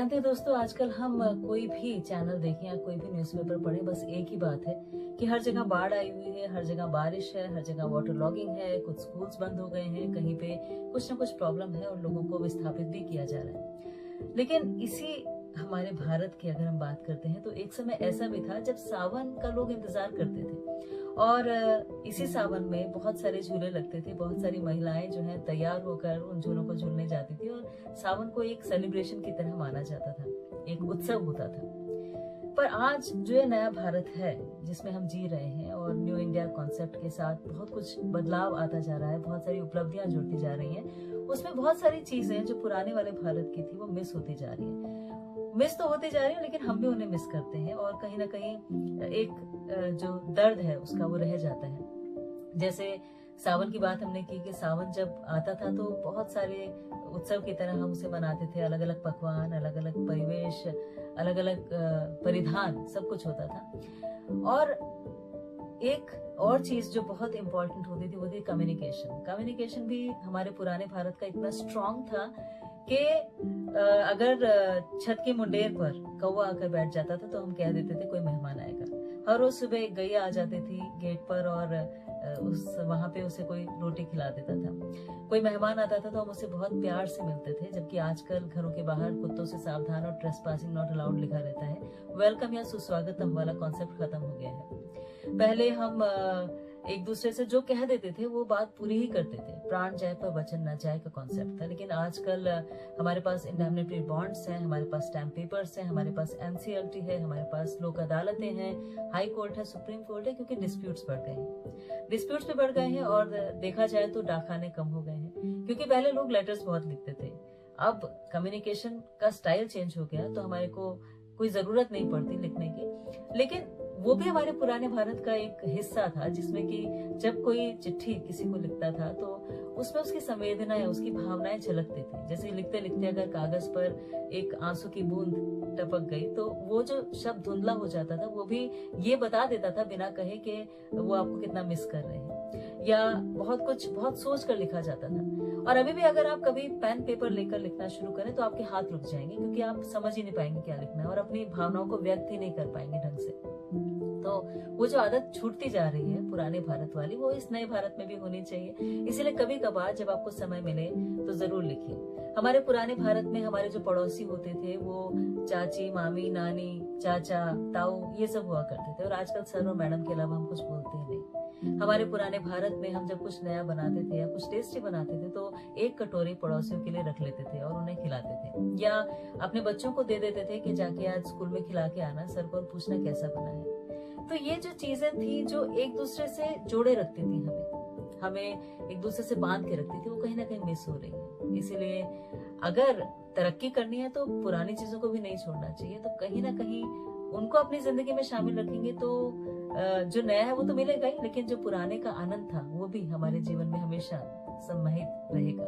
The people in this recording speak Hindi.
जानते हैं दोस्तों, आजकल हम कोई भी चैनल देखें या कोई भी न्यूज़पेपर पढ़ें, बस एक ही बात है कि हर जगह बाढ़ आई हुई है, हर जगह बारिश है, हर जगह वाटर लॉगिंग है, कुछ स्कूल्स बंद हो गए हैं, कहीं पे कुछ ना कुछ प्रॉब्लम है और लोगों को विस्थापित भी किया जा रहा है। लेकिन इसी हमारे भारत की अगर हम बात करते हैं तो एक समय ऐसा भी था जब सावन का लोग इंतजार करते थे और इसी सावन में बहुत सारे झूले लगते थे। बहुत सारी महिलाएं जो हैं तैयार होकर उन झूलों को झूलने जाती थी और सावन को एक सेलिब्रेशन की तरह माना जाता था, एक उत्सव होता था। पर आज जो ये नया भारत है जिसमें हम जी रहे हैं और न्यू इंडिया कॉन्सेप्ट के साथ बहुत कुछ बदलाव आता जा रहा है, बहुत सारी उपलब्धियां जुड़ती जा रही हैं, उसमें बहुत सारी चीजें जो पुराने वाले भारत की थी वो मिस होती जा रही है। मिस तो होती जा रही है लेकिन हम भी उन्हें मिस करते हैं और कहीं ना कहीं एक जो दर्द है उसका वो रह जाता है। जैसे सावन की बात हमने की कि सावन जब आता था तो बहुत सारे उत्सव की तरह हम उसे मनाते थे। अलग अलग पकवान, अलग अलग परिवेश, अलग अलग परिधान, सब कुछ होता था। और एक और चीज जो बहुत इंपॉर्टेंट होती थी वो थी कम्युनिकेशन। कम्युनिकेशन भी हमारे पुराने भारत का इतना स्ट्रांग था कि अगर छत की मुंडेर पर कौवा आकर बैठ जाता था तो हम कह देते थे कोई मेहमान आएगा। हर रोज सुबह एक गैया आ जाती थी गेट पर और वहां पे उसे कोई रोटी खिला देता था। कोई मेहमान आता था तो हम उसे बहुत प्यार से मिलते थे, जबकि आजकल घरों के बाहर कुत्तों से सावधान और ट्रेसपासिंग नॉट अलाउड लिखा रहता है। वेलकम या सुस्वागतम वाला कॉन्सेप्ट खत्म हो गया है। पहले हम एक दूसरे से जो कह देते थे वो बात पूरी ही करते थे। प्राण जाए पर वचन न जाए का कॉन्सेप्ट था। लेकिन आजकल हमारे पास इंडेमनिटी बॉन्ड्स हैं, हमारे पास स्टैम्प पेपर्स हैं, हमारे पास एनसीएलटी है, हमारे पास लोक अदालतें हैं, हाई कोर्ट है, सुप्रीम कोर्ट है, क्योंकि डिस्प्यूट्स बढ़ गए हैं। डिस्प्यूट्स भी बढ़ गए हैं और देखा जाए तो डाकखाने कम हो गए हैं, क्योंकि पहले लोग लेटर्स बहुत लिखते थे। अब कम्युनिकेशन का स्टाइल चेंज हो गया तो हमारे को कोई जरूरत नहीं पड़ती लिखने की। लेकिन वो भी हमारे पुराने भारत का एक हिस्सा था जिसमें कि जब कोई चिट्ठी किसी को लिखता था तो उसमें उसकी संवेदनाएं, उसकी भावनाएं झलकती थी। जैसे लिखते लिखते अगर कागज पर एक आंसू की बूंद टपक गई तो वो जो शब्द धुंधला हो जाता था वो भी ये बता देता था बिना कहे कि वो आपको कितना मिस कर रहे हैं, या बहुत कुछ बहुत सोच कर लिखा जाता था। और अभी भी अगर आप कभी पेन पेपर लेकर लिखना शुरू करें तो आपके हाथ रुक जाएंगे, क्योंकि आप समझ ही नहीं पाएंगे क्या लिखना है और अपनी भावनाओं को व्यक्त ही नहीं कर पाएंगे ढंग से। तो वो जो आदत छूटती जा रही है पुराने भारत वाली, वो इस नए भारत में भी होनी चाहिए। इसीलिए कभी कभार जब आपको समय मिले तो जरूर लिखिए। हमारे पुराने भारत में हमारे जो पड़ोसी होते थे वो चाची, मामी, नानी, चाचा, ताऊ, ये सब हुआ करते थे। और आजकल सर और मैडम के अलावा हम कुछ बोलते ही नहीं। हमारे पुराने भारत में हम जब कुछ नया बनाते थे या कुछ टेस्टी बनाते थे तो एक कटोरी पड़ोसियों के लिए रख लेते थे और उन्हें खिलाते थे, या अपने बच्चों को दे देते थे कि जाके आज स्कूल में खिला के आना सर को और पूछना कैसा बना है। तो ये जो चीजें थी जो एक दूसरे से जोड़े रखती थी, हमें एक दूसरे से बांध के रखती थी, वो कहीं ना कहीं मिस हो रही है। इसीलिए अगर तरक्की करनी है तो पुरानी चीजों को भी नहीं छोड़ना चाहिए। तो कहीं ना कहीं उनको अपनी जिंदगी में शामिल रखेंगे तो जो नया है वो तो मिलेगा ही, लेकिन जो पुराने का आनंद था वो भी हमारे जीवन में हमेशा सम्मानित रहेगा।